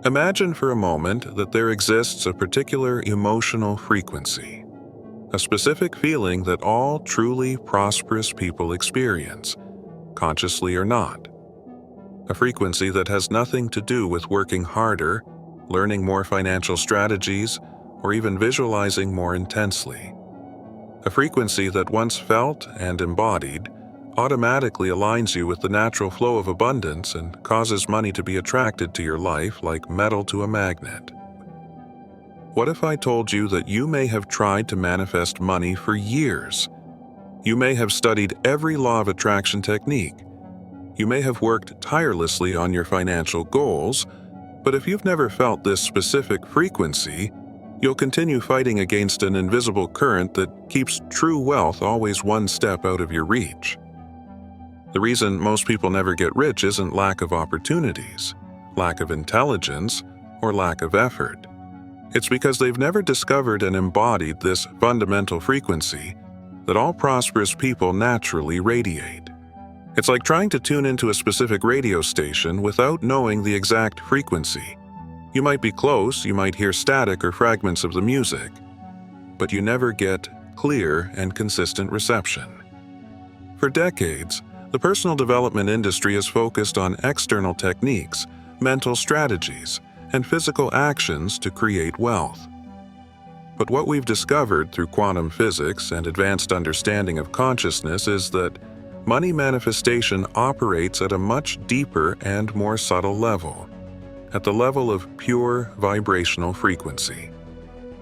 Imagine for a moment that there exists a particular emotional frequency, a specific feeling that all truly prosperous people experience, consciously or not. A frequency that has nothing to do with working harder, learning more financial strategies, or even visualizing more intensely. A frequency that once felt and embodied automatically aligns you with the natural flow of abundance and causes money to be attracted to your life like metal to a magnet. What if I told you that you may have tried to manifest money for years? You may have studied every law of attraction technique. You may have worked tirelessly on your financial goals, but if you've never felt this specific frequency, you'll continue fighting against an invisible current that keeps true wealth always one step out of your reach. The reason most people never get rich isn't lack of opportunities, lack of intelligence, or lack of effort. It's because they've never discovered and embodied this fundamental frequency that all prosperous people naturally radiate. It's like trying to tune into a specific radio station without knowing the exact frequency. You might be close, you might hear static or fragments of the music, but you never get clear and consistent reception. For decades, the personal development industry has focused on external techniques, mental strategies, and physical actions to create wealth. But what we've discovered through quantum physics and advanced understanding of consciousness is that money manifestation operates at a much deeper and more subtle level, at the level of pure vibrational frequency.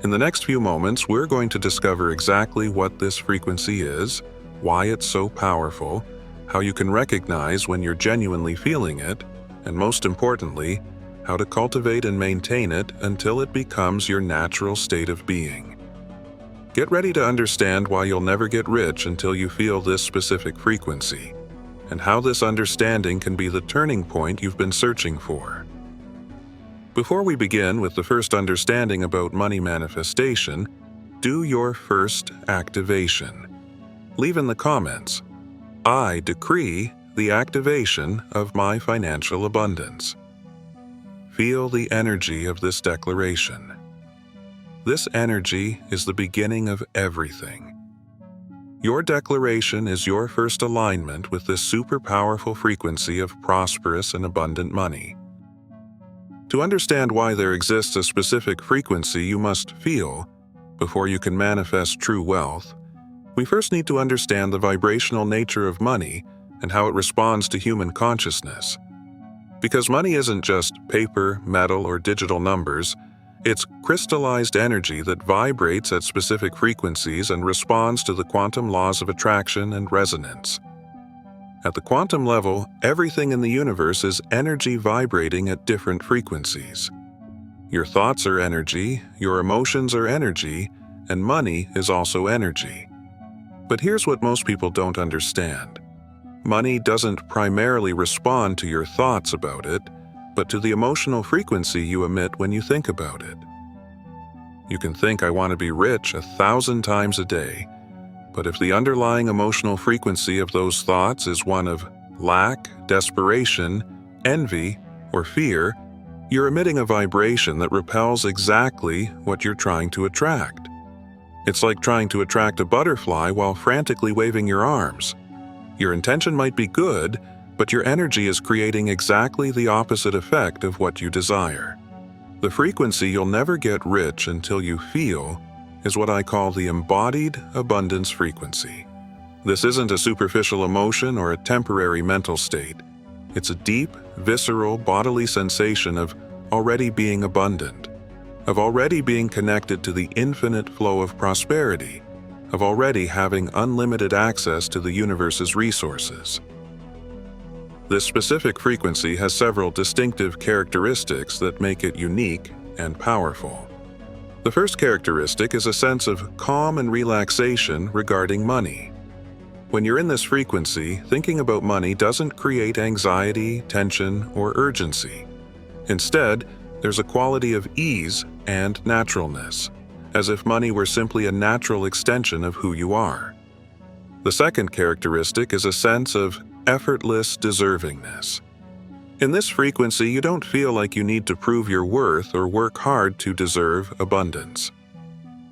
In the next few moments, we're going to discover exactly what this frequency is, why it's so powerful, how you can recognize when you're genuinely feeling it, and most importantly, how to cultivate and maintain it until it becomes your natural state of being. Get ready to understand why you'll never get rich until you feel this specific frequency, and how this understanding can be the turning point you've been searching for. Before we begin with the first understanding about money manifestation, do your first activation. Leave in the comments, "I decree the activation of my financial abundance." Feel the energy of this declaration. This energy is the beginning of everything. Your declaration is your first alignment with this super powerful frequency of prosperous and abundant money. To understand why there exists a specific frequency you must feel before you can manifest true wealth, we first need to understand the vibrational nature of money and how it responds to human consciousness. Because money isn't just paper, metal, or digital numbers, it's crystallized energy that vibrates at specific frequencies and responds to the quantum laws of attraction and resonance. At the quantum level, everything in the universe is energy vibrating at different frequencies. Your thoughts are energy, your emotions are energy, and money is also energy. But here's what most people don't understand. Money doesn't primarily respond to your thoughts about it, but to the emotional frequency you emit when you think about it. You can think, "I want to be rich," 1,000 times a day, but if the underlying emotional frequency of those thoughts is one of lack, desperation, envy, or fear, you're emitting a vibration that repels exactly what you're trying to attract. It's like trying to attract a butterfly while frantically waving your arms. Your intention might be good, but your energy is creating exactly the opposite effect of what you desire. The frequency you'll never get rich until you feel is what I call the embodied abundance frequency. This isn't a superficial emotion or a temporary mental state. It's a deep, visceral, bodily sensation of already being abundant, of already being connected to the infinite flow of prosperity, of already having unlimited access to the universe's resources. This specific frequency has several distinctive characteristics that make it unique and powerful. The first characteristic is a sense of calm and relaxation regarding money. When you're in this frequency, thinking about money doesn't create anxiety, tension, or urgency. Instead, there's a quality of ease and naturalness, as if money were simply a natural extension of who you are. The second characteristic is a sense of effortless deservingness. In this frequency, you don't feel like you need to prove your worth or work hard to deserve abundance.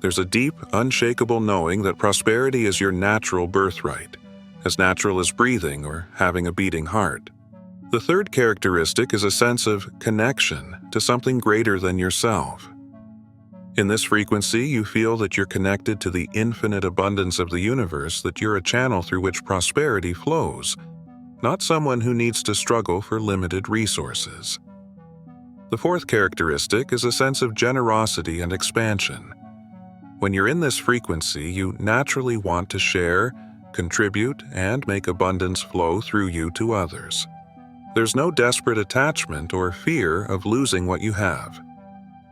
There's a deep, unshakable knowing that prosperity is your natural birthright, as natural as breathing or having a beating heart. The third characteristic is a sense of connection to something greater than yourself. In this frequency, you feel that you're connected to the infinite abundance of the universe, that you're a channel through which prosperity flows, not someone who needs to struggle for limited resources. The fourth characteristic is a sense of generosity and expansion. When you're in this frequency, you naturally want to share, contribute, and make abundance flow through you to others. There's no desperate attachment or fear of losing what you have.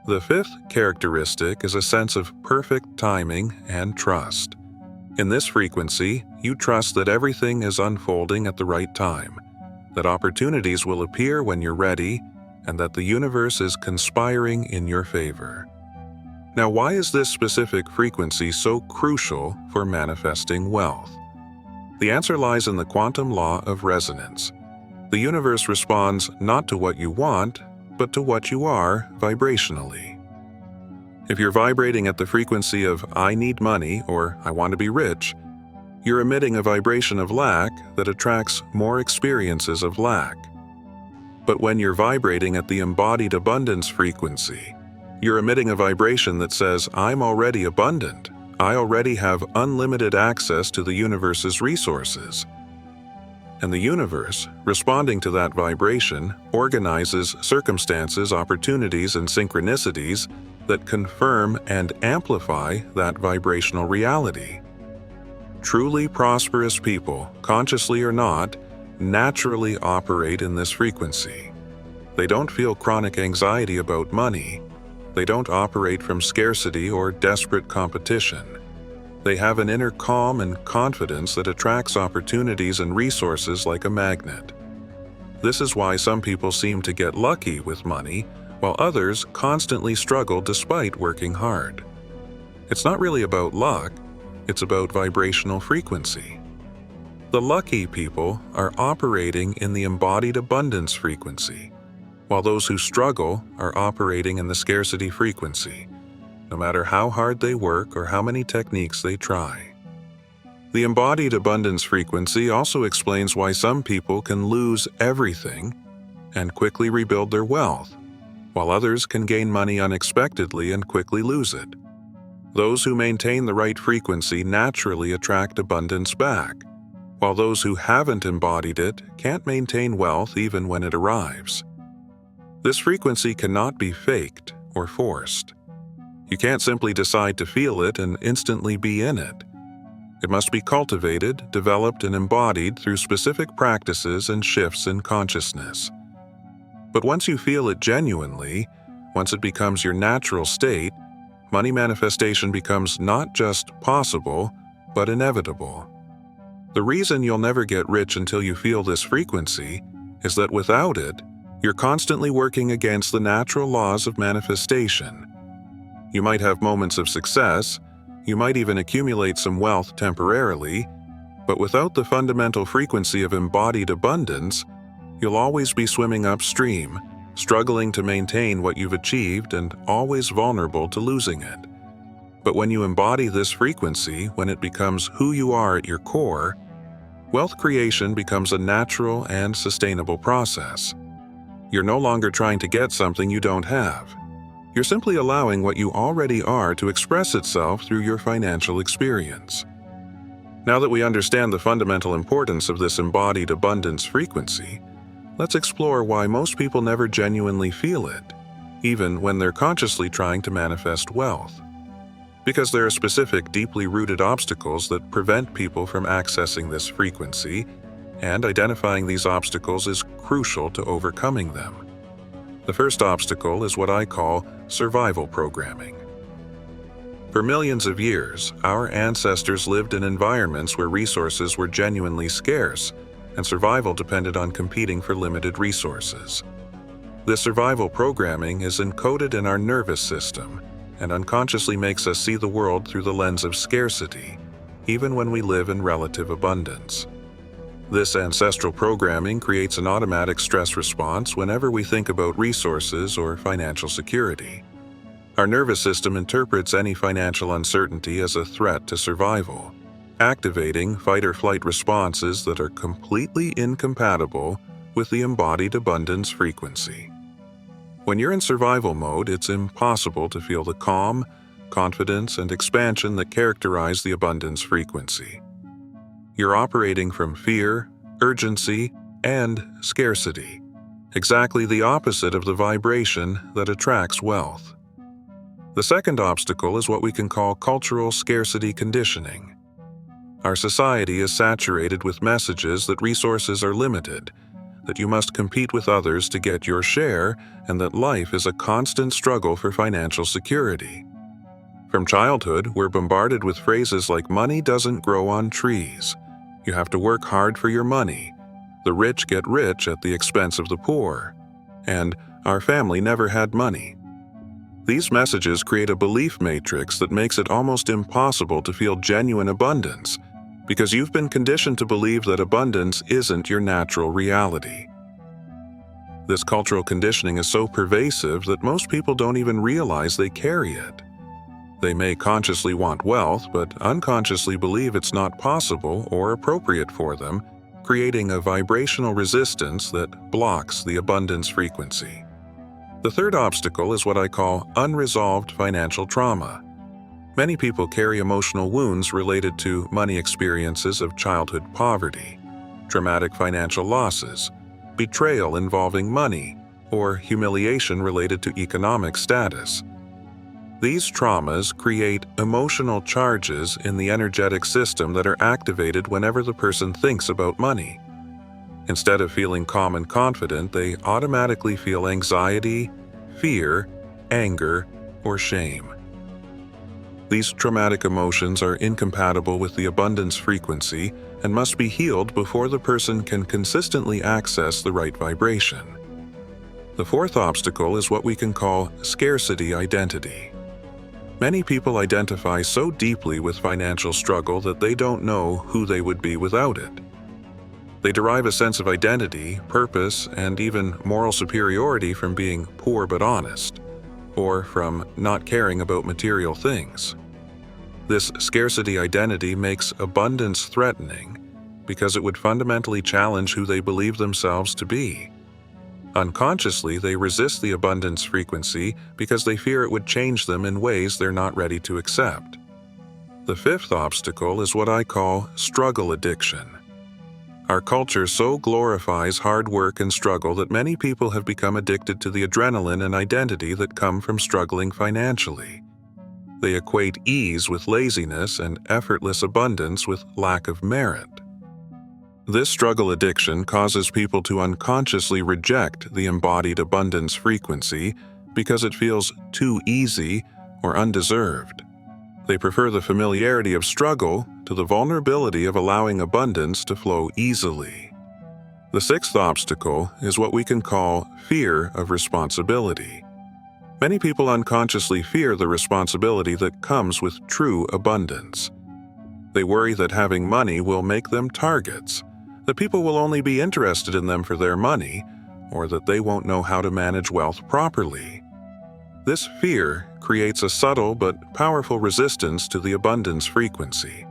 The fifth characteristic is a sense of perfect timing and trust. In this frequency, you trust that everything is unfolding at the right time, that opportunities will appear when you're ready, and that the universe is conspiring in your favor. Now, why is this specific frequency so crucial for manifesting wealth? The answer lies in the quantum law of resonance. The universe responds not to what you want, but to what you are vibrationally. If you're vibrating at the frequency of "I need money" or "I want to be rich," you're emitting a vibration of lack that attracts more experiences of lack. But when you're vibrating at the embodied abundance frequency, you're emitting a vibration that says, "I'm already abundant. I already have unlimited access to the universe's resources." And the universe, responding to that vibration, organizes circumstances, opportunities, and synchronicities that confirm and amplify that vibrational reality. Truly prosperous people, consciously or not, naturally operate in this frequency. They don't feel chronic anxiety about money. They don't operate from scarcity or desperate competition. They have an inner calm and confidence that attracts opportunities and resources like a magnet. This is why some people seem to get lucky with money, while others constantly struggle despite working hard. It's not really about luck, it's about vibrational frequency. The lucky people are operating in the embodied abundance frequency, while those who struggle are operating in the scarcity frequency, no matter how hard they work or how many techniques they try. The embodied abundance frequency also explains why some people can lose everything and quickly rebuild their wealth, while others can gain money unexpectedly and quickly lose it. Those who maintain the right frequency naturally attract abundance back, while those who haven't embodied it can't maintain wealth even when it arrives. This frequency cannot be faked or forced. You can't simply decide to feel it and instantly be in it. It must be cultivated, developed, and embodied through specific practices and shifts in consciousness. But once you feel it genuinely, once it becomes your natural state, money manifestation becomes not just possible, but inevitable. The reason you'll never get rich until you feel this frequency is that without it, you're constantly working against the natural laws of manifestation. You might have moments of success, you might even accumulate some wealth temporarily, but without the fundamental frequency of embodied abundance, you'll always be swimming upstream, struggling to maintain what you've achieved and always vulnerable to losing it. But when you embody this frequency, when it becomes who you are at your core, wealth creation becomes a natural and sustainable process. You're no longer trying to get something you don't have. You're simply allowing what you already are to express itself through your financial experience. Now that we understand the fundamental importance of this embodied abundance frequency, let's explore why most people never genuinely feel it, even when they're consciously trying to manifest wealth. Because there are specific, deeply rooted obstacles that prevent people from accessing this frequency, and identifying these obstacles is crucial to overcoming them. The first obstacle is what I call survival programming. For millions of years, our ancestors lived in environments where resources were genuinely scarce, and survival depended on competing for limited resources. This survival programming is encoded in our nervous system and unconsciously makes us see the world through the lens of scarcity, even when we live in relative abundance. This ancestral programming creates an automatic stress response whenever we think about resources or financial security. Our nervous system interprets any financial uncertainty as a threat to survival, activating fight-or-flight responses that are completely incompatible with the embodied abundance frequency. When you're in survival mode, it's impossible to feel the calm, confidence, and expansion that characterize the abundance frequency. You're operating from fear, urgency, and scarcity, exactly the opposite of the vibration that attracts wealth. The second obstacle is what we can call cultural scarcity conditioning. Our society is saturated with messages that resources are limited, that you must compete with others to get your share, and that life is a constant struggle for financial security. From childhood, we're bombarded with phrases like "money doesn't grow on trees," "you have to work hard for your money," "the rich get rich at the expense of the poor," and "our family never had money." These messages create a belief matrix that makes it almost impossible to feel genuine abundance, because you've been conditioned to believe that abundance isn't your natural reality. This cultural conditioning is so pervasive that most people don't even realize they carry it. They may consciously want wealth, but unconsciously believe it's not possible or appropriate for them, creating a vibrational resistance that blocks the abundance frequency. The third obstacle is what I call unresolved financial trauma. Many people carry emotional wounds related to money experiences of childhood poverty, traumatic financial losses, betrayal involving money, or humiliation related to economic status. These traumas create emotional charges in the energetic system that are activated whenever the person thinks about money. Instead of feeling calm and confident, they automatically feel anxiety, fear, anger, or shame. These traumatic emotions are incompatible with the abundance frequency and must be healed before the person can consistently access the right vibration. The fourth obstacle is what we can call scarcity identity. Many people identify so deeply with financial struggle that they don't know who they would be without it. They derive a sense of identity, purpose, and even moral superiority from being poor but honest, or from not caring about material things. This scarcity identity makes abundance threatening because it would fundamentally challenge who they believe themselves to be. Unconsciously, they resist the abundance frequency because they fear it would change them in ways they're not ready to accept. The fifth obstacle is what I call struggle addiction. Our culture so glorifies hard work and struggle that many people have become addicted to the adrenaline and identity that come from struggling financially. They equate ease with laziness and effortless abundance with lack of merit. This struggle addiction causes people to unconsciously reject the embodied abundance frequency because it feels too easy or undeserved. They prefer the familiarity of struggle to the vulnerability of allowing abundance to flow easily. The sixth obstacle is what we can call fear of responsibility. Many people unconsciously fear the responsibility that comes with true abundance. They worry that having money will make them targets, that people will only be interested in them for their money, or that they won't know how to manage wealth properly. This fear creates a subtle but powerful resistance to the abundance frequency.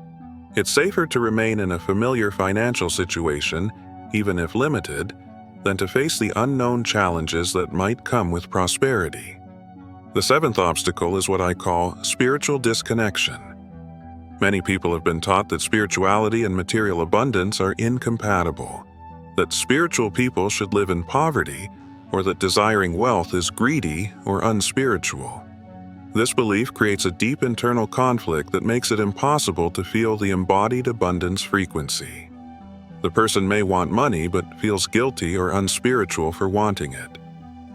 It's safer to remain in a familiar financial situation, even if limited, than to face the unknown challenges that might come with prosperity. The seventh obstacle is what I call spiritual disconnection. Many people have been taught that spirituality and material abundance are incompatible, that spiritual people should live in poverty, or that desiring wealth is greedy or unspiritual. This belief creates a deep internal conflict that makes it impossible to feel the embodied abundance frequency. The person may want money but feels guilty or unspiritual for wanting it,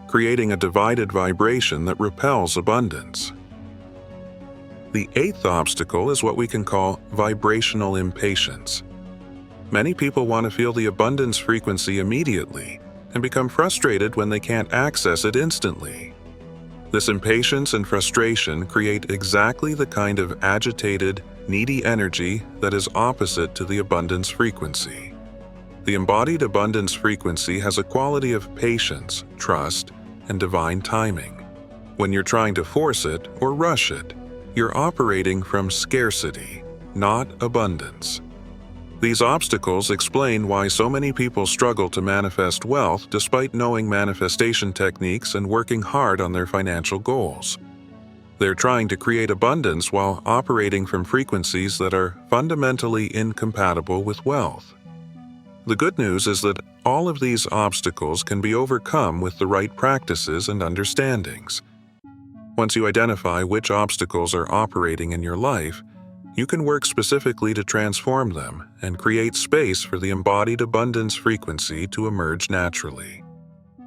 creating a divided vibration that repels abundance. The eighth obstacle is what we can call vibrational impatience. Many people want to feel the abundance frequency immediately and become frustrated when they can't access it instantly. This impatience and frustration create exactly the kind of agitated, needy energy that is opposite to the abundance frequency. The embodied abundance frequency has a quality of patience, trust, and divine timing. When you're trying to force it or rush it, you're operating from scarcity, not abundance. These obstacles explain why so many people struggle to manifest wealth despite knowing manifestation techniques and working hard on their financial goals. They're trying to create abundance while operating from frequencies that are fundamentally incompatible with wealth. The good news is that all of these obstacles can be overcome with the right practices and understandings. Once you identify which obstacles are operating in your life, you can work specifically to transform them and create space for the embodied abundance frequency to emerge naturally.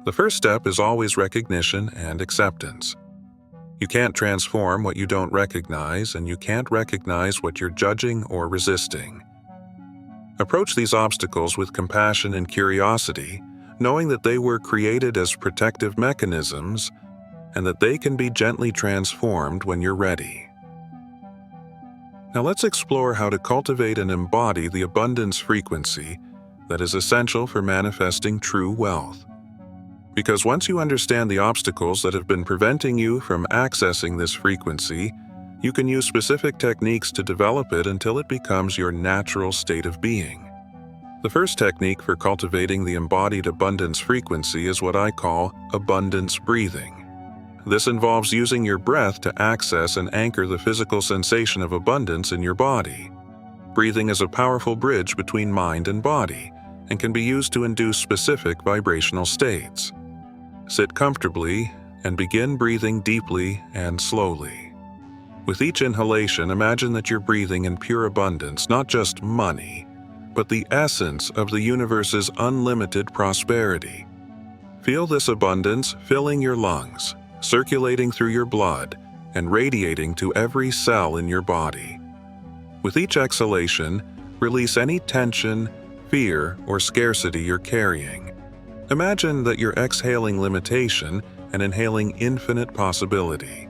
The first step is always recognition and acceptance. You can't transform what you don't recognize, and you can't recognize what you're judging or resisting. Approach these obstacles with compassion and curiosity, knowing that they were created as protective mechanisms and that they can be gently transformed when you're ready. Now let's explore how to cultivate and embody the abundance frequency that is essential for manifesting true wealth. Because once you understand the obstacles that have been preventing you from accessing this frequency, you can use specific techniques to develop it until it becomes your natural state of being. The first technique for cultivating the embodied abundance frequency is what I call abundance breathing. This involves using your breath to access and anchor the physical sensation of abundance in your body. Breathing is a powerful bridge between mind and body and can be used to induce specific vibrational states. Sit comfortably and begin breathing deeply and slowly. With each inhalation, imagine that you're breathing in pure abundance, not just money, but the essence of the universe's unlimited prosperity. Feel this abundance filling your lungs, circulating through your blood, and radiating to every cell in your body. With each exhalation, release any tension, fear, or scarcity you're carrying. Imagine that you're exhaling limitation and inhaling infinite possibility.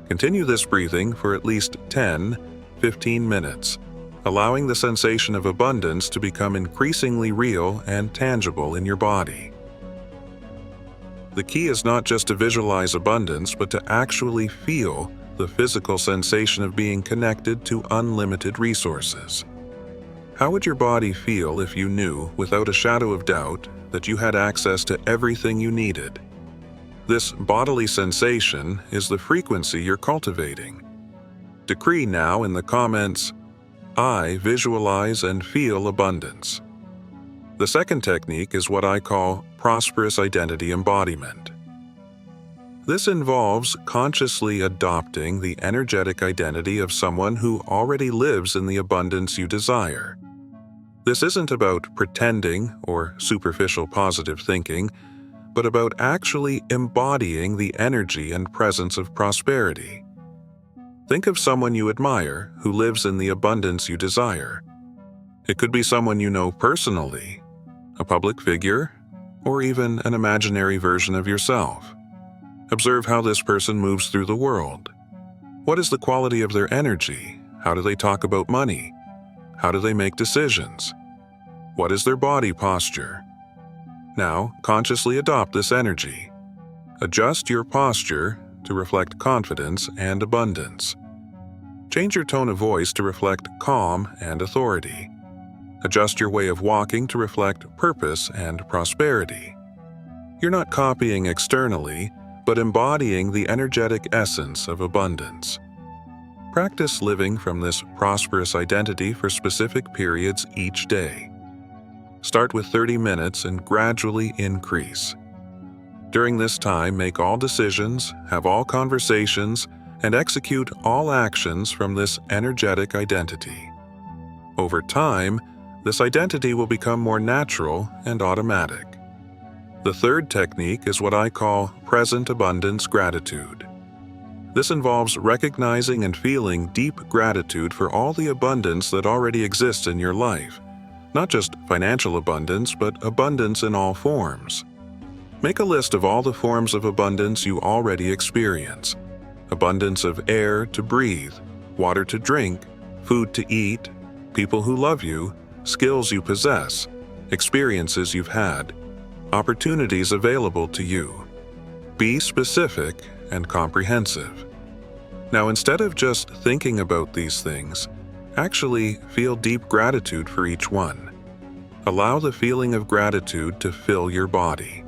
Continue this breathing for at least 10-15 minutes, allowing the sensation of abundance to become increasingly real and tangible in your body. The key is not just to visualize abundance, but to actually feel the physical sensation of being connected to unlimited resources. How would your body feel if you knew, without a shadow of doubt, that you had access to everything you needed? This bodily sensation is the frequency you're cultivating. Decree now in the comments, "I visualize and feel abundance." The second technique is what I call prosperous identity embodiment. This involves consciously adopting the energetic identity of someone who already lives in the abundance you desire. This isn't about pretending or superficial positive thinking, but about actually embodying the energy and presence of prosperity. Think of someone you admire who lives in the abundance you desire. It could be someone you know personally, a public figure, or even an imaginary version of yourself. Observe how this person moves through the world. What is the quality of their energy? How do they talk about money? How do they make decisions? What is their body posture? Now, consciously adopt this energy. Adjust your posture to reflect confidence and abundance. Change your tone of voice to reflect calm and authority. Adjust your way of walking to reflect purpose and prosperity. You're not copying externally, but embodying the energetic essence of abundance. Practice living from this prosperous identity for specific periods each day. Start with 30 minutes and gradually increase. During this time, make all decisions, have all conversations, and execute all actions from this energetic identity. Over time, this identity will become more natural and automatic. The third technique is what I call present abundance gratitude. This involves recognizing and feeling deep gratitude for all the abundance that already exists in your life. Not just financial abundance, but abundance in all forms. Make a list of all the forms of abundance you already experience. Abundance of air to breathe, water to drink, food to eat, people who love you, skills you possess, experiences you've had, opportunities available to you. Be specific and comprehensive. Now, instead of just thinking about these things, actually feel deep gratitude for each one. Allow the feeling of gratitude to fill your body.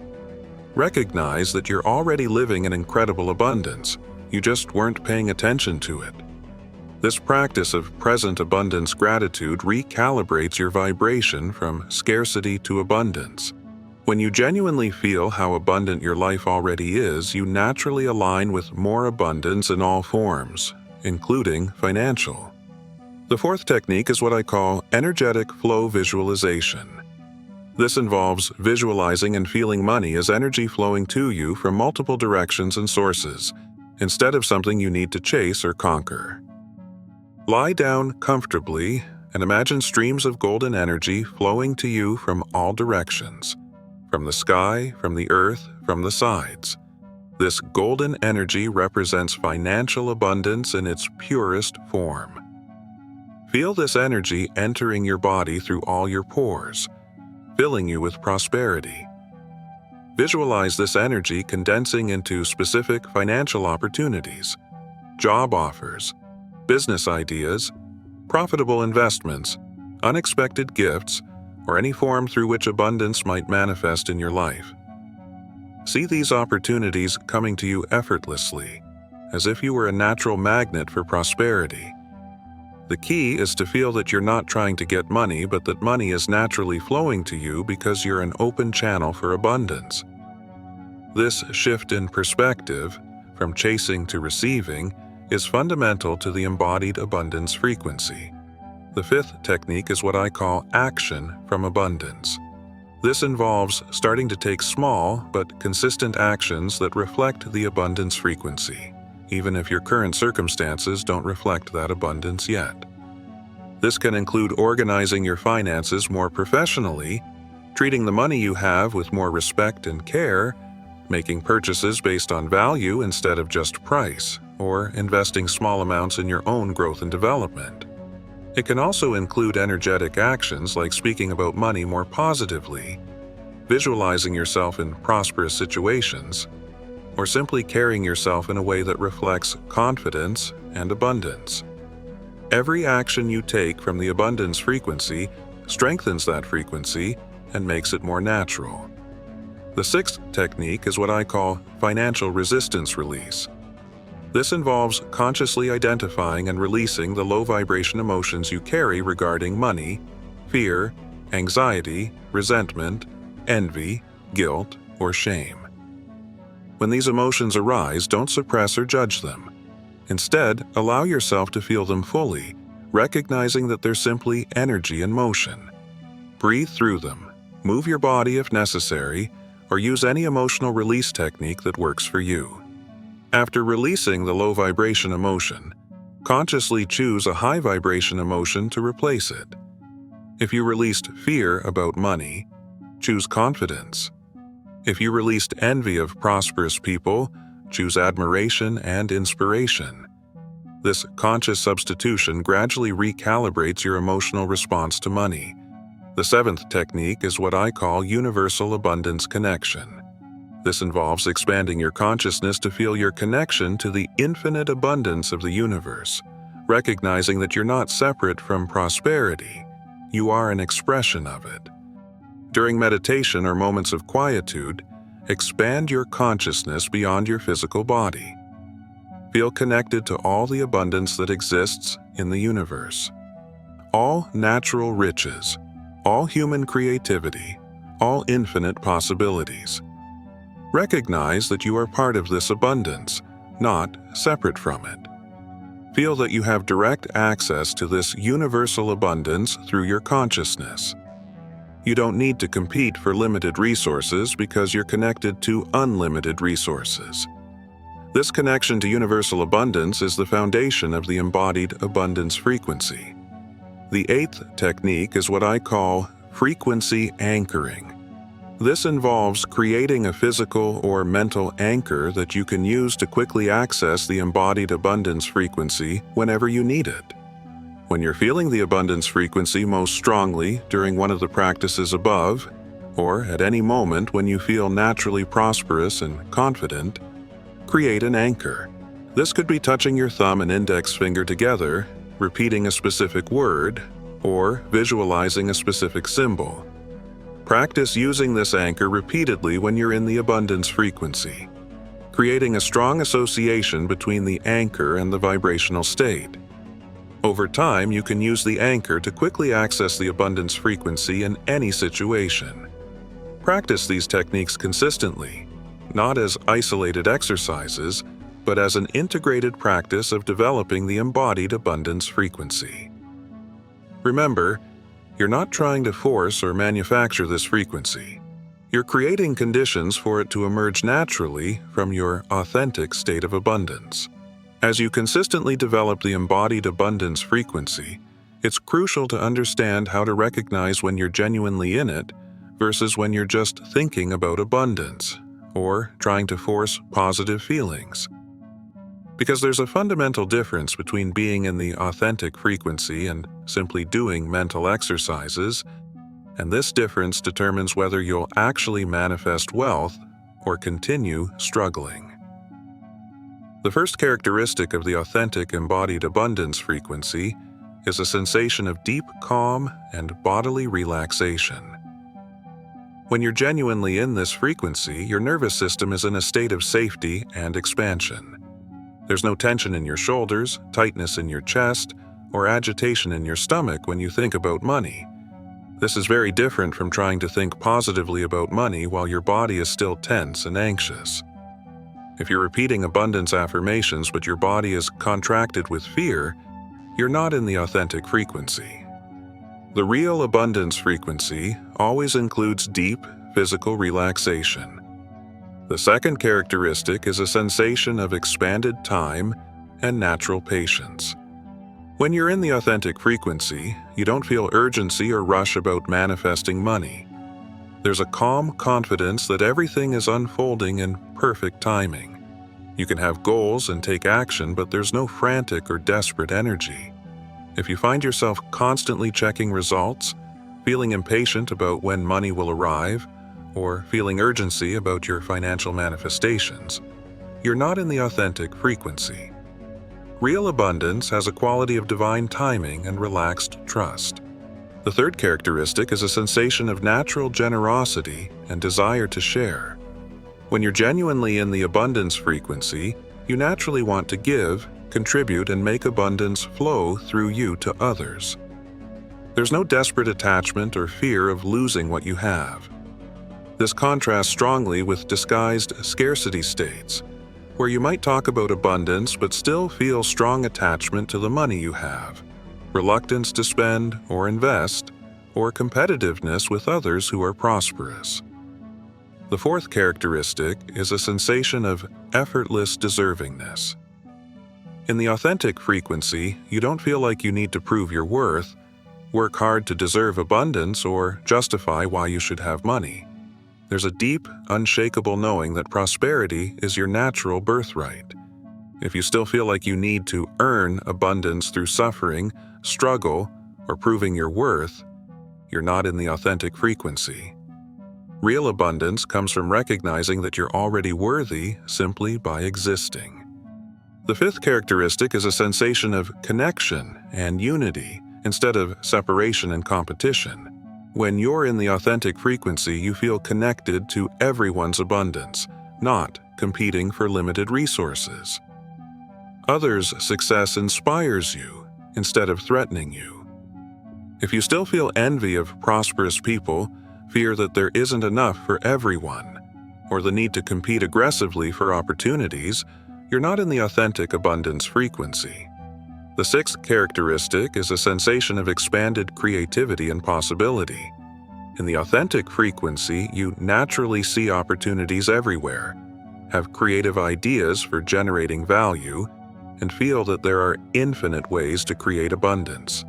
Recognize that you're already living in incredible abundance, you just weren't paying attention to it. This practice of present abundance gratitude recalibrates your vibration from scarcity to abundance. When you genuinely feel how abundant your life already is, you naturally align with more abundance in all forms, including financial. The fourth technique is what I call energetic flow visualization. This involves visualizing and feeling money as energy flowing to you from multiple directions and sources, instead of something you need to chase or conquer. Lie down comfortably and imagine streams of golden energy flowing to you from all directions, from the sky, from the earth, from the sides. This golden energy represents financial abundance in its purest form. Feel this energy entering your body through all your pores, filling you with prosperity. Visualize this energy condensing into specific financial opportunities, job offers, business ideas, profitable investments, unexpected gifts, or any form through which abundance might manifest in your life. See these opportunities coming to you effortlessly, as if you were a natural magnet for prosperity. The key is to feel that you're not trying to get money, but that money is naturally flowing to you because you're an open channel for abundance. This shift in perspective, from chasing to receiving, is fundamental to the embodied abundance frequency. The fifth technique is what I call action from abundance. This involves starting to take small but consistent actions that reflect the abundance frequency, even if your current circumstances don't reflect that abundance yet. This can include organizing your finances more professionally, treating the money you have with more respect and care, making purchases based on value instead of just price, or investing small amounts in your own growth and development. It can also include energetic actions like speaking about money more positively, visualizing yourself in prosperous situations, or simply carrying yourself in a way that reflects confidence and abundance. Every action you take from the abundance frequency strengthens that frequency and makes it more natural. The sixth technique is what I call financial resistance release. This involves consciously identifying and releasing the low-vibration emotions you carry regarding money, fear, anxiety, resentment, envy, guilt, or shame. When these emotions arise, don't suppress or judge them. Instead, allow yourself to feel them fully, recognizing that they're simply energy in motion. Breathe through them, move your body if necessary, or use any emotional release technique that works for you. After releasing the low-vibration emotion, consciously choose a high-vibration emotion to replace it. If you released fear about money, choose confidence. If you released envy of prosperous people, choose admiration and inspiration. This conscious substitution gradually recalibrates your emotional response to money. The seventh technique is what I call universal abundance connection. This involves expanding your consciousness to feel your connection to the infinite abundance of the universe, recognizing that you're not separate from prosperity. You are an expression of it. During meditation or moments of quietude, expand your consciousness beyond your physical body. Feel connected to all the abundance that exists in the universe. All natural riches, all human creativity, all infinite possibilities. Recognize that you are part of this abundance, not separate from it. Feel that you have direct access to this universal abundance through your consciousness. You don't need to compete for limited resources because you're connected to unlimited resources. This connection to universal abundance is the foundation of the embodied abundance frequency. The eighth technique is what I call frequency anchoring. This involves creating a physical or mental anchor that you can use to quickly access the embodied abundance frequency whenever you need it. When you're feeling the abundance frequency most strongly during one of the practices above, or at any moment when you feel naturally prosperous and confident, create an anchor. This could be touching your thumb and index finger together, repeating a specific word, or visualizing a specific symbol. Practice using this anchor repeatedly when you're in the abundance frequency, creating a strong association between the anchor and the vibrational state. Over time, you can use the anchor to quickly access the abundance frequency in any situation. Practice these techniques consistently, not as isolated exercises, but as an integrated practice of developing the embodied abundance frequency. Remember, you're not trying to force or manufacture this frequency. You're creating conditions for it to emerge naturally from your authentic state of abundance. As you consistently develop the embodied abundance frequency, it's crucial to understand how to recognize when you're genuinely in it versus when you're just thinking about abundance or trying to force positive feelings. Because there's a fundamental difference between being in the authentic frequency and simply doing mental exercises, and this difference determines whether you'll actually manifest wealth or continue struggling. The first characteristic of the authentic embodied abundance frequency is a sensation of deep calm and bodily relaxation. When you're genuinely in this frequency, your nervous system is in a state of safety and expansion. There's no tension in your shoulders, tightness in your chest, or agitation in your stomach when you think about money. This is very different from trying to think positively about money while your body is still tense and anxious. If you're repeating abundance affirmations but your body is contracted with fear, you're not in the authentic frequency. The real abundance frequency always includes deep physical relaxation. The second characteristic is a sensation of expanded time and natural patience. When you're in the authentic frequency, you don't feel urgency or rush about manifesting money. There's a calm confidence that everything is unfolding in perfect timing. You can have goals and take action, but there's no frantic or desperate energy. If you find yourself constantly checking results, feeling impatient about when money will arrive, or feeling urgency about your financial manifestations, you're not in the authentic frequency. Real abundance has a quality of divine timing and relaxed trust. The third characteristic is a sensation of natural generosity and desire to share. When you're genuinely in the abundance frequency, you naturally want to give, contribute, and make abundance flow through you to others. There's no desperate attachment or fear of losing what you have. This contrasts strongly with disguised scarcity states, where you might talk about abundance but still feel strong attachment to the money you have, reluctance to spend or invest, or competitiveness with others who are prosperous. The fourth characteristic is a sensation of effortless deservingness. In the authentic frequency, you don't feel like you need to prove your worth, work hard to deserve abundance, or justify why you should have money. There's a deep, unshakable knowing that prosperity is your natural birthright. If you still feel like you need to earn abundance through suffering, struggle, or proving your worth, you're not in the authentic frequency. Real abundance comes from recognizing that you're already worthy simply by existing. The fifth characteristic is a sensation of connection and unity instead of separation and competition. When you're in the authentic frequency, you feel connected to everyone's abundance, not competing for limited resources. Others' success inspires you instead of threatening you. If you still feel envy of prosperous people, fear that there isn't enough for everyone, or the need to compete aggressively for opportunities, you're not in the authentic abundance frequency. The sixth characteristic is a sensation of expanded creativity and possibility. In the authentic frequency, you naturally see opportunities everywhere, have creative ideas for generating value, and feel that there are infinite ways to create abundance.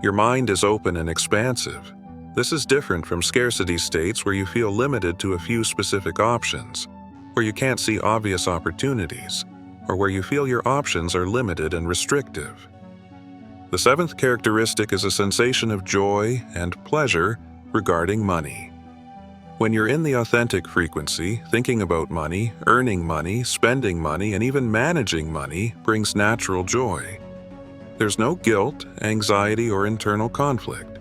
Your mind is open and expansive. This is different from scarcity states where you feel limited to a few specific options, where you can't see obvious opportunities, or where you feel your options are limited and restrictive. The seventh characteristic is a sensation of joy and pleasure regarding money. When you're in the authentic frequency, thinking about money, earning money, spending money, and even managing money brings natural joy. There's no guilt, anxiety, or internal conflict.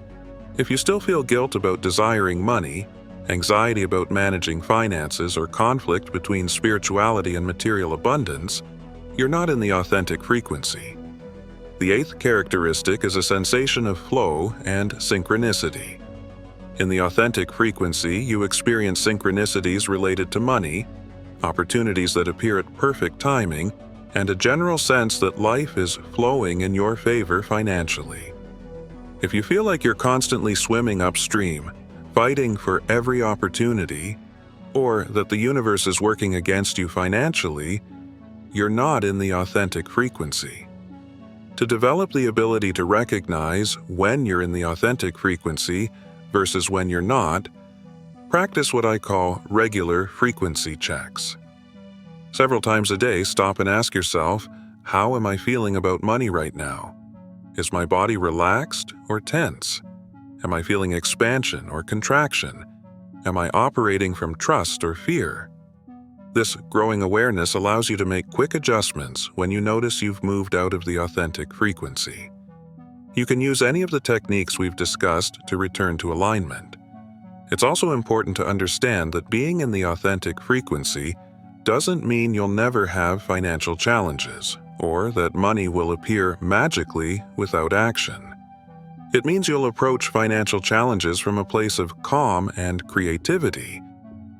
If you still feel guilt about desiring money, anxiety about managing finances, or conflict between spirituality and material abundance, you're not in the authentic frequency. The eighth characteristic is a sensation of flow and synchronicity. In the authentic frequency, you experience synchronicities related to money, opportunities that appear at perfect timing, and a general sense that life is flowing in your favor financially. If you feel like you're constantly swimming upstream, fighting for every opportunity, or that the universe is working against you financially, you're not in the authentic frequency. To develop the ability to recognize when you're in the authentic frequency versus when you're not, practice what I call regular frequency checks. Several times a day, stop and ask yourself, how am I feeling about money right now? Is my body relaxed or tense? Am I feeling expansion or contraction? Am I operating from trust or fear? This growing awareness allows you to make quick adjustments when you notice you've moved out of the authentic frequency. You can use any of the techniques we've discussed to return to alignment. It's also important to understand that being in the authentic frequency doesn't mean you'll never have financial challenges, or that money will appear magically without action. It means you'll approach financial challenges from a place of calm and creativity,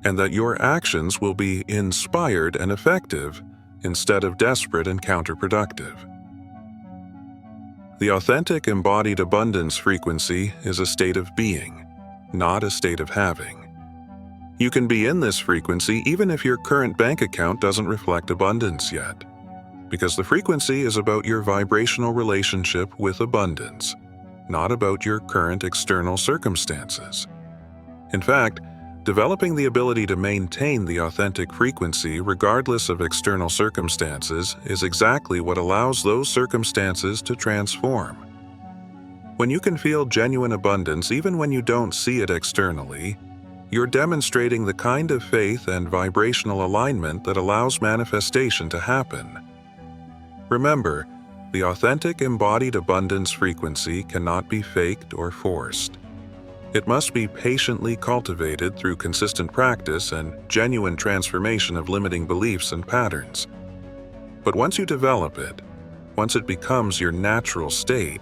and that your actions will be inspired and effective instead of desperate and counterproductive. The authentic embodied abundance frequency is a state of being, not a state of having. You can be in this frequency even if your current bank account doesn't reflect abundance yet, because the frequency is about your vibrational relationship with abundance, not about your current external circumstances. In fact, developing the ability to maintain the authentic frequency regardless of external circumstances is exactly what allows those circumstances to transform. When you can feel genuine abundance even when you don't see it externally, you're demonstrating the kind of faith and vibrational alignment that allows manifestation to happen. Remember, the authentic embodied abundance frequency cannot be faked or forced. It must be patiently cultivated through consistent practice and genuine transformation of limiting beliefs and patterns. But once you develop it, once it becomes your natural state,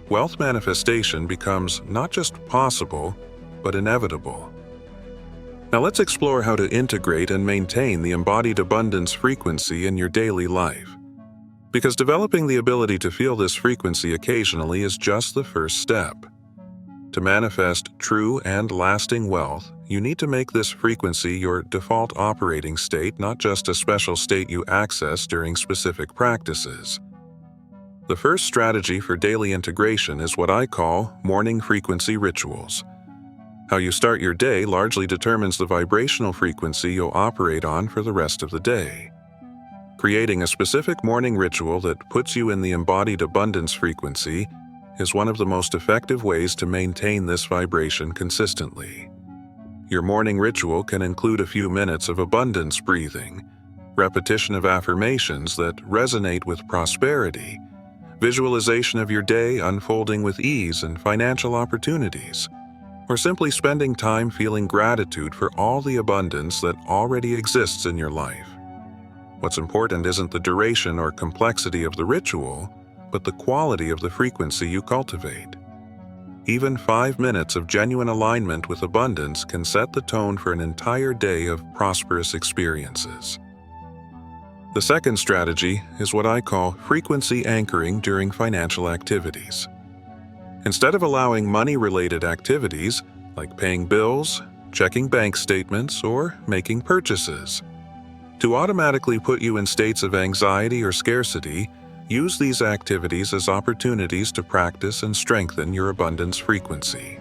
wealth manifestation becomes not just possible, but inevitable. Now let's explore how to integrate and maintain the embodied abundance frequency in your daily life. Because developing the ability to feel this frequency occasionally is just the first step. To manifest true and lasting wealth, you need to make this frequency your default operating state, not just a special state you access during specific practices. The first strategy for daily integration is what I call morning frequency rituals. How you start your day largely determines the vibrational frequency you'll operate on for the rest of the day. Creating a specific morning ritual that puts you in the embodied abundance frequency is one of the most effective ways to maintain this vibration consistently. Your morning ritual can include a few minutes of abundance breathing, repetition of affirmations that resonate with prosperity, visualization of your day unfolding with ease and financial opportunities, or simply spending time feeling gratitude for all the abundance that already exists in your life. What's important isn't the duration or complexity of the ritual, but the quality of the frequency you cultivate. Even 5 minutes of genuine alignment with abundance can set the tone for an entire day of prosperous experiences. The second strategy is what I call frequency anchoring during financial activities. Instead of allowing money-related activities, like paying bills, checking bank statements, or making purchases, to automatically put you in states of anxiety or scarcity, use these activities as opportunities to practice and strengthen your abundance frequency.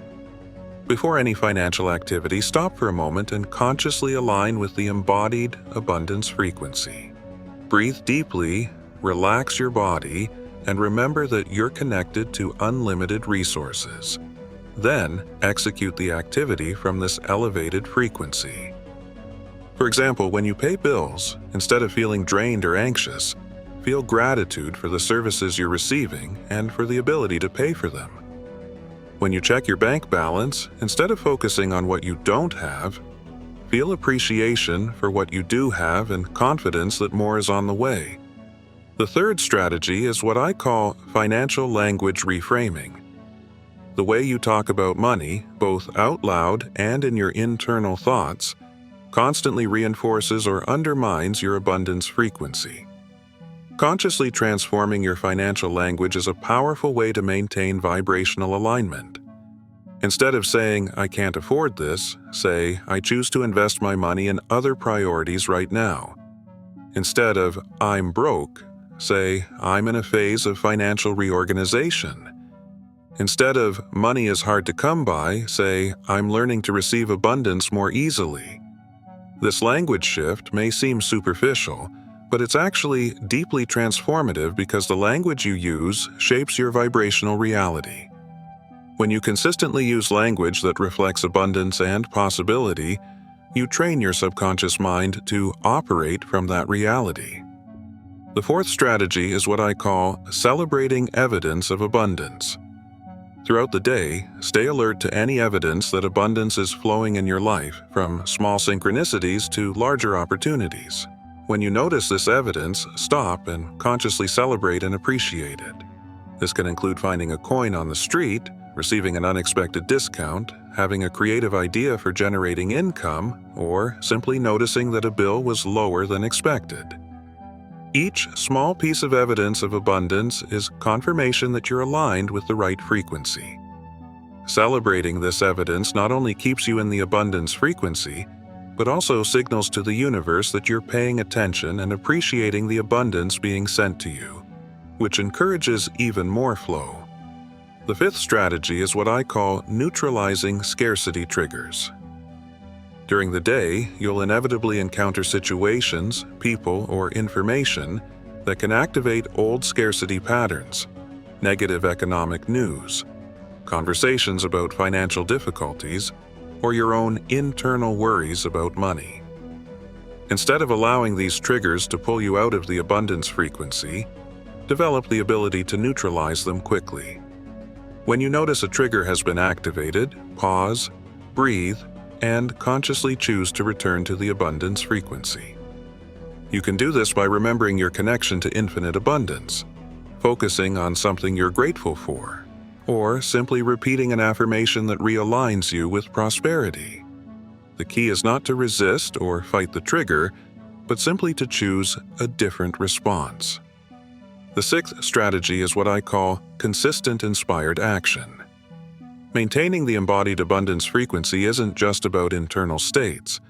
Before any financial activity, stop for a moment and consciously align with the embodied abundance frequency. Breathe deeply, relax your body, and remember that you're connected to unlimited resources. Then, execute the activity from this elevated frequency. For example, when you pay bills, instead of feeling drained or anxious, feel gratitude for the services you're receiving and for the ability to pay for them. When you check your bank balance, instead of focusing on what you don't have, feel appreciation for what you do have and confidence that more is on the way. The third strategy is what I call financial language reframing. The way you talk about money, both out loud and in your internal thoughts, constantly reinforces or undermines your abundance frequency. Consciously transforming your financial language is a powerful way to maintain vibrational alignment. Instead of saying, "I can't afford this," say, "I choose to invest my money in other priorities right now." Instead of, "I'm broke," say, "I'm in a phase of financial reorganization." Instead of, "Money is hard to come by," say, "I'm learning to receive abundance more easily." This language shift may seem superficial, but it's actually deeply transformative because the language you use shapes your vibrational reality. When you consistently use language that reflects abundance and possibility, you train your subconscious mind to operate from that reality. The fourth strategy is what I call celebrating evidence of abundance. Throughout the day, stay alert to any evidence that abundance is flowing in your life, from small synchronicities to larger opportunities. When you notice this evidence, stop and consciously celebrate and appreciate it. This can include finding a coin on the street, receiving an unexpected discount, having a creative idea for generating income, or simply noticing that a bill was lower than expected. Each small piece of evidence of abundance is confirmation that you're aligned with the right frequency. Celebrating this evidence not only keeps you in the abundance frequency, but also signals to the universe that you're paying attention and appreciating the abundance being sent to you, which encourages even more flow. The fifth strategy is what I call neutralizing scarcity triggers. During the day, you'll inevitably encounter situations, people, or information that can activate old scarcity patterns, negative economic news, conversations about financial difficulties, or your own internal worries about money. Instead of allowing these triggers to pull you out of the abundance frequency, develop the ability to neutralize them quickly. When you notice a trigger has been activated, pause, breathe, and consciously choose to return to the abundance frequency. You can do this by remembering your connection to infinite abundance, focusing on something you're grateful for, or simply repeating an affirmation that realigns you with prosperity. The key is not to resist or fight the trigger, but simply to choose a different response. The sixth strategy is what I call consistent inspired action. Maintaining the embodied abundance frequency isn't just about internal states.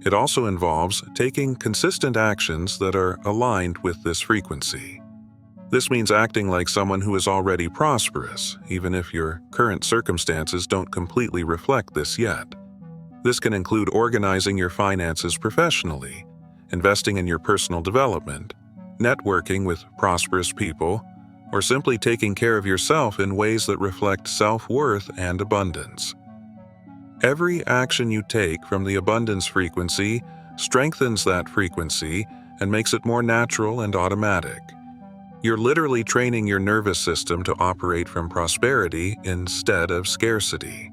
It also involves taking consistent actions that are aligned with this frequency. This means acting like someone who is already prosperous, even if your current circumstances don't completely reflect this yet. This can include organizing your finances professionally, investing in your personal development, networking with prosperous people, or simply taking care of yourself in ways that reflect self-worth and abundance. Every action you take from the abundance frequency strengthens that frequency and makes it more natural and automatic. You're literally training your nervous system to operate from prosperity instead of scarcity.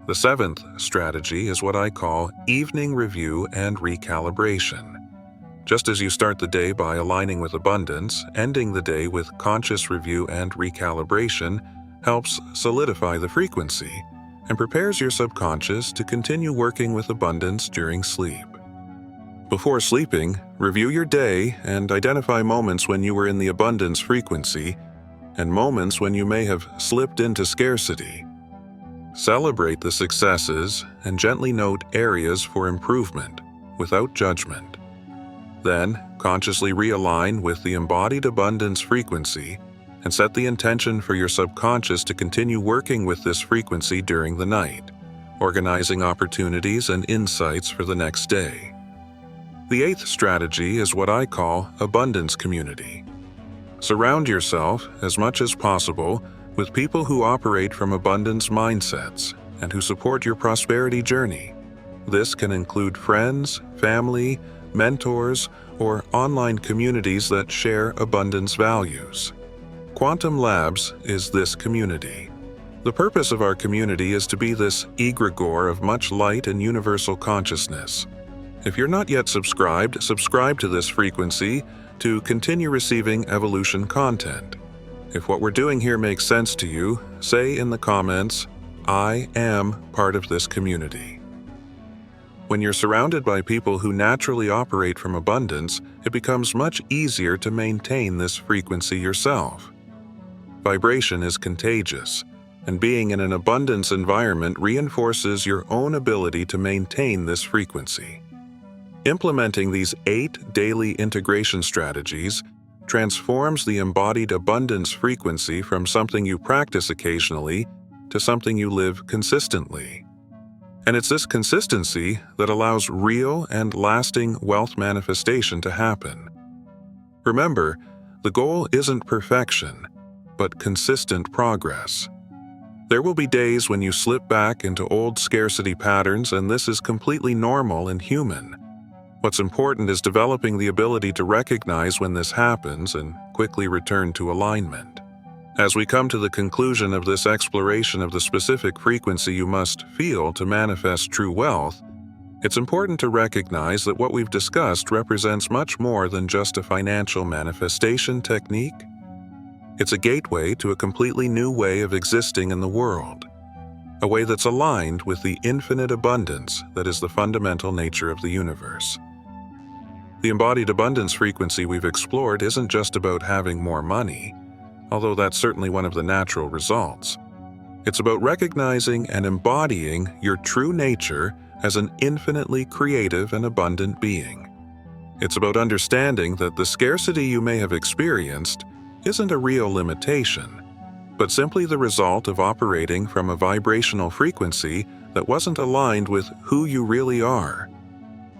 The seventh strategy is what I call evening review and recalibration. Just as you start the day by aligning with abundance, ending the day with conscious review and recalibration helps solidify the frequency and prepares your subconscious to continue working with abundance during sleep. Before sleeping, review your day and identify moments when you were in the abundance frequency and moments when you may have slipped into scarcity. Celebrate the successes and gently note areas for improvement without judgment. Then, consciously realign with the embodied abundance frequency and set the intention for your subconscious to continue working with this frequency during the night, organizing opportunities and insights for the next day. The eighth strategy is what I call abundance community. Surround yourself, as much as possible, with people who operate from abundance mindsets and who support your prosperity journey. This can include friends, family, mentors, or online communities that share abundance values. Quantum Labs is this community. The purpose of our community is to be this egregore of much light and universal consciousness. If you're not yet subscribed, subscribe to this frequency to continue receiving evolution content. If what we're doing here makes sense to you, say in the comments, "I am part of this community." When you're surrounded by people who naturally operate from abundance, it becomes much easier to maintain this frequency yourself. Vibration is contagious, and being in an abundance environment reinforces your own ability to maintain this frequency. Implementing these 8 daily integration strategies transforms the embodied abundance frequency from something you practice occasionally to something you live consistently. And it's this consistency that allows real and lasting wealth manifestation to happen. Remember, the goal isn't perfection, but consistent progress. There will be days when you slip back into old scarcity patterns, and this is completely normal and human. What's important is developing the ability to recognize when this happens and quickly return to alignment. As we come to the conclusion of this exploration of the specific frequency you must feel to manifest true wealth, it's important to recognize that what we've discussed represents much more than just a financial manifestation technique. It's a gateway to a completely new way of existing in the world, a way that's aligned with the infinite abundance that is the fundamental nature of the universe. The embodied abundance frequency we've explored isn't just about having more money, although that's certainly one of the natural results. It's about recognizing and embodying your true nature as an infinitely creative and abundant being. It's about understanding that the scarcity you may have experienced isn't a real limitation, but simply the result of operating from a vibrational frequency that wasn't aligned with who you really are.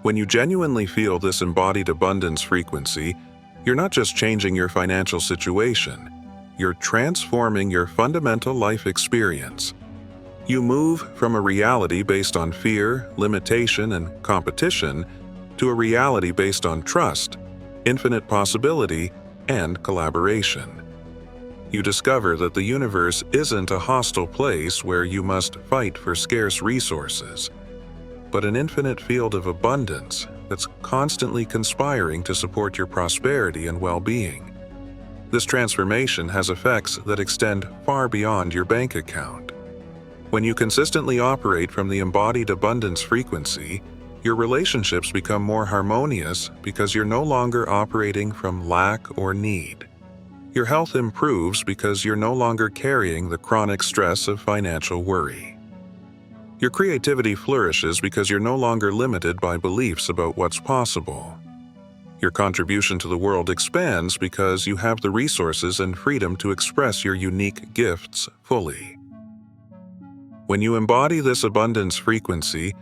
When you genuinely feel this embodied abundance frequency, you're not just changing your financial situation, you're transforming your fundamental life experience. You move from a reality based on fear, limitation, and competition to a reality based on trust, infinite possibility, and collaboration. You discover that the universe isn't a hostile place where you must fight for scarce resources, but an infinite field of abundance that's constantly conspiring to support your prosperity and well-being. This transformation has effects that extend far beyond your bank account. When you consistently operate from the embodied abundance frequency, your relationships become more harmonious because you're no longer operating from lack or need. Your health improves because you're no longer carrying the chronic stress of financial worry. Your creativity flourishes because you're no longer limited by beliefs about what's possible. Your contribution to the world expands because you have the resources and freedom to express your unique gifts fully. When you embody this abundance frequency,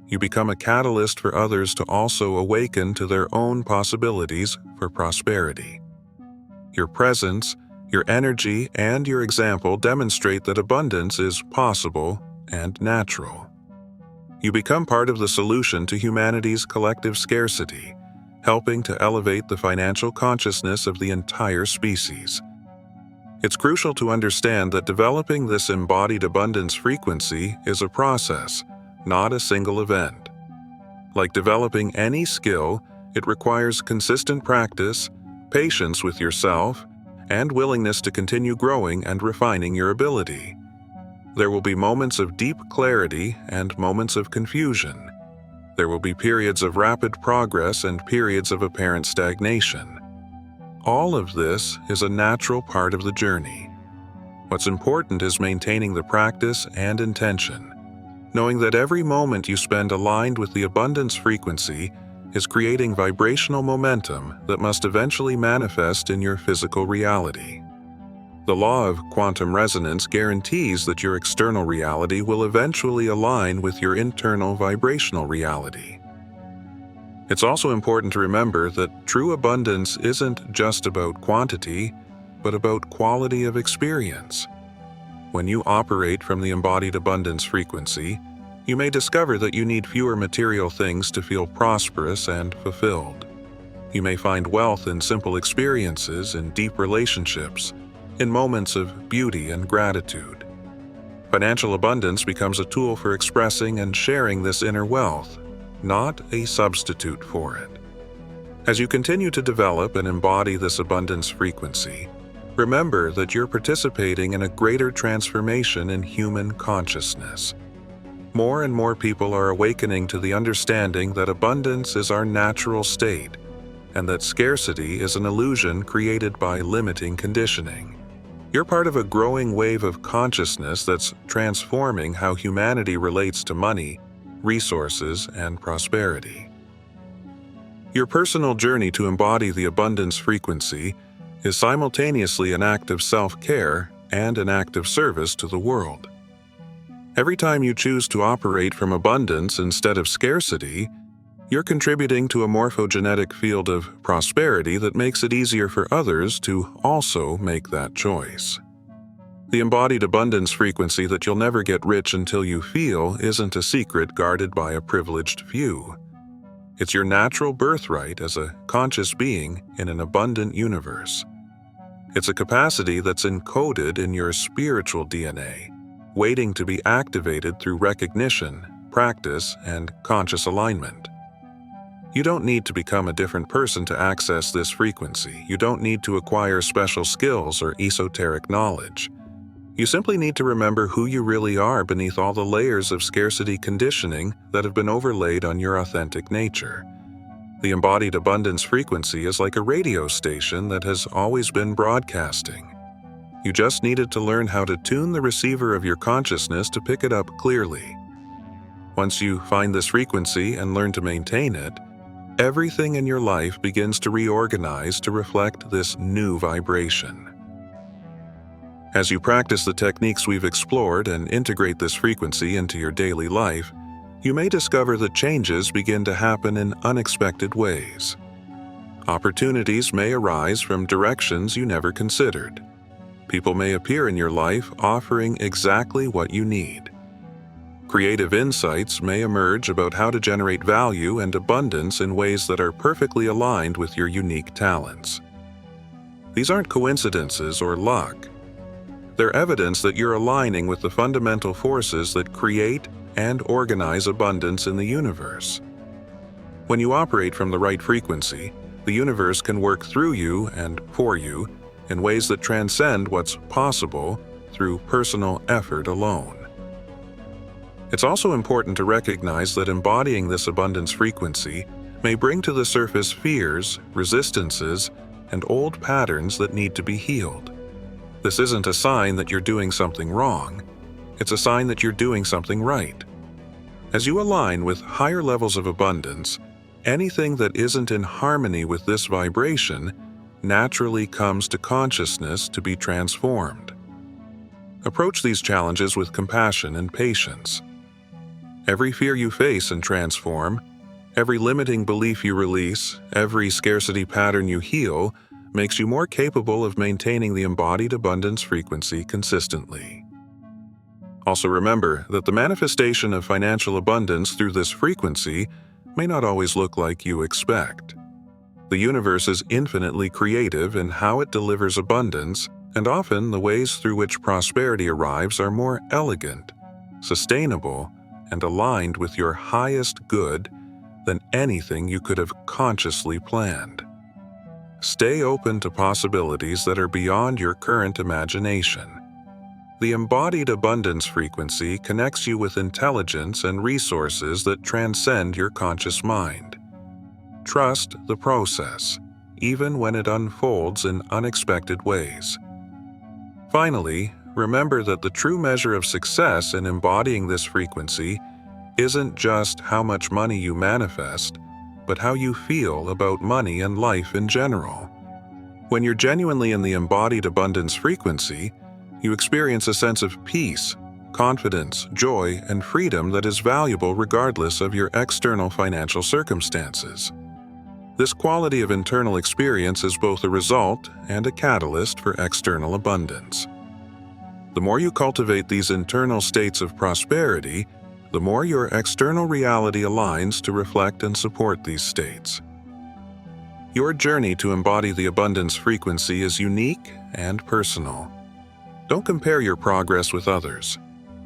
you become a catalyst for others to also awaken to their own possibilities for prosperity. Your presence, your energy, and your example demonstrate that abundance is possible and natural. You become part of the solution to humanity's collective scarcity, helping to elevate the financial consciousness of the entire species. It's crucial to understand that developing this embodied abundance frequency is a process, not a single event. Like developing any skill, it requires consistent practice, patience with yourself, and willingness to continue growing and refining your ability. There will be moments of deep clarity and moments of confusion. There will be periods of rapid progress and periods of apparent stagnation. All of this is a natural part of the journey. What's important is maintaining the practice and intention, knowing that every moment you spend aligned with the abundance frequency is creating vibrational momentum that must eventually manifest in your physical reality. The law of quantum resonance guarantees that your external reality will eventually align with your internal vibrational reality. It's also important to remember that true abundance isn't just about quantity, but about quality of experience. When you operate from the embodied abundance frequency, you may discover that you need fewer material things to feel prosperous and fulfilled. You may find wealth in simple experiences, in deep relationships, in moments of beauty and gratitude. Financial abundance becomes a tool for expressing and sharing this inner wealth, not a substitute for it. As you continue to develop and embody this abundance frequency, remember that you're participating in a greater transformation in human consciousness. More and more people are awakening to the understanding that abundance is our natural state, and that scarcity is an illusion created by limiting conditioning. You're part of a growing wave of consciousness that's transforming how humanity relates to money, resources, and prosperity. Your personal journey to embody the abundance frequency is simultaneously an act of self-care and an act of service to the world. Every time you choose to operate from abundance instead of scarcity, you're contributing to a morphogenetic field of prosperity that makes it easier for others to also make that choice. The embodied abundance frequency that you'll never get rich until you feel isn't a secret guarded by a privileged few. It's your natural birthright as a conscious being in an abundant universe. It's a capacity that's encoded in your spiritual DNA, waiting to be activated through recognition, practice, and conscious alignment. You don't need to become a different person to access this frequency. You don't need to acquire special skills or esoteric knowledge. You simply need to remember who you really are beneath all the layers of scarcity conditioning that have been overlaid on your authentic nature. The embodied abundance frequency is like a radio station that has always been broadcasting. You just needed to learn how to tune the receiver of your consciousness to pick it up clearly. Once you find this frequency and learn to maintain it, everything in your life begins to reorganize to reflect this new vibration. As you practice the techniques we've explored and integrate this frequency into your daily life, you may discover that changes begin to happen in unexpected ways. Opportunities may arise from directions you never considered. People may appear in your life offering exactly what you need. Creative insights may emerge about how to generate value and abundance in ways that are perfectly aligned with your unique talents. These aren't coincidences or luck. They're evidence that you're aligning with the fundamental forces that create and organize abundance in the universe. When you operate from the right frequency, the universe can work through you and for you in ways that transcend what's possible through personal effort alone. It's also important to recognize that embodying this abundance frequency may bring to the surface fears, resistances, and old patterns that need to be healed. This isn't a sign that you're doing something wrong. It's a sign that you're doing something right. As you align with higher levels of abundance, anything that isn't in harmony with this vibration naturally comes to consciousness to be transformed. Approach these challenges with compassion and patience. Every fear you face and transform, every limiting belief you release, every scarcity pattern you heal, makes you more capable of maintaining the embodied abundance frequency consistently. Also remember that the manifestation of financial abundance through this frequency may not always look like you expect. The universe is infinitely creative in how it delivers abundance, and often the ways through which prosperity arrives are more elegant, sustainable, and aligned with your highest good than anything you could have consciously planned. Stay open to possibilities that are beyond your current imagination. The embodied abundance frequency connects you with intelligence and resources that transcend your conscious mind. Trust the process, even when it unfolds in unexpected ways. Finally, remember that the true measure of success in embodying this frequency isn't just how much money you manifest, but how you feel about money and life in general. When you're genuinely in the embodied abundance frequency, you experience a sense of peace, confidence, joy, and freedom that is valuable regardless of your external financial circumstances. This quality of internal experience is both a result and a catalyst for external abundance. The more you cultivate these internal states of prosperity, the more your external reality aligns to reflect and support these states. Your journey to embody the abundance frequency is unique and personal. Don't compare your progress with others.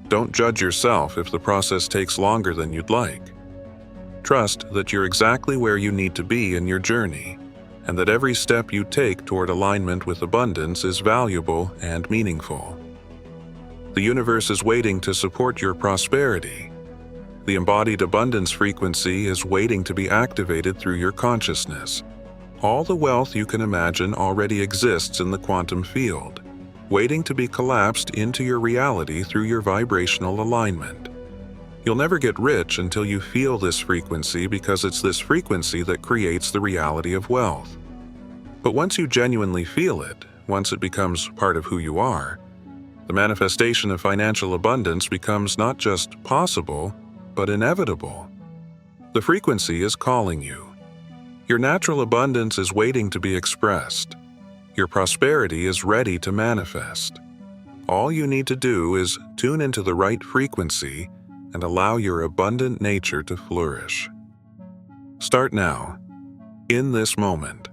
Don't judge yourself if the process takes longer than you'd like. Trust that you're exactly where you need to be in your journey, and that every step you take toward alignment with abundance is valuable and meaningful. The universe is waiting to support your prosperity. The embodied abundance frequency is waiting to be activated through your consciousness. All the wealth you can imagine already exists in the quantum field, waiting to be collapsed into your reality through your vibrational alignment. You'll never get rich until you feel this frequency, because it's this frequency that creates the reality of wealth. But once you genuinely feel it, once it becomes part of who you are, the manifestation of financial abundance becomes not just possible, but inevitable. The frequency is calling you. Your natural abundance is waiting to be expressed. Your prosperity is ready to manifest. All you need to do is tune into the right frequency and allow your abundant nature to flourish. Start now, in this moment.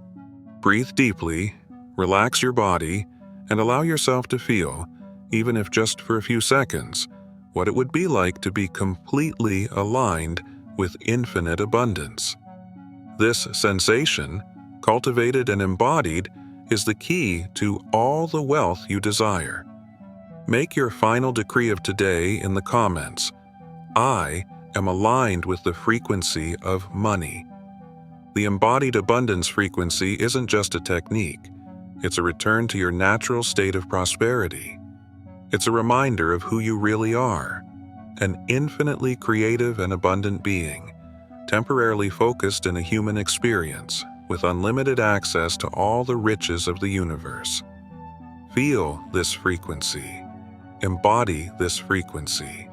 Breathe deeply, relax your body, and allow yourself to feel, even if just for a few seconds, what it would be like to be completely aligned with infinite abundance. This sensation, cultivated and embodied, is the key to all the wealth you desire. Make your final decree of today in the comments. I am aligned with the frequency of money. The embodied abundance frequency isn't just a technique. It's a return to your natural state of prosperity. It's a reminder of who you really are, an infinitely creative and abundant being, temporarily focused in a human experience, with unlimited access to all the riches of the universe. Feel this frequency. Embody this frequency.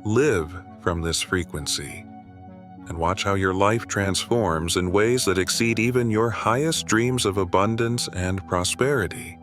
Live from this frequency. And watch how your life transforms in ways that exceed even your highest dreams of abundance and prosperity.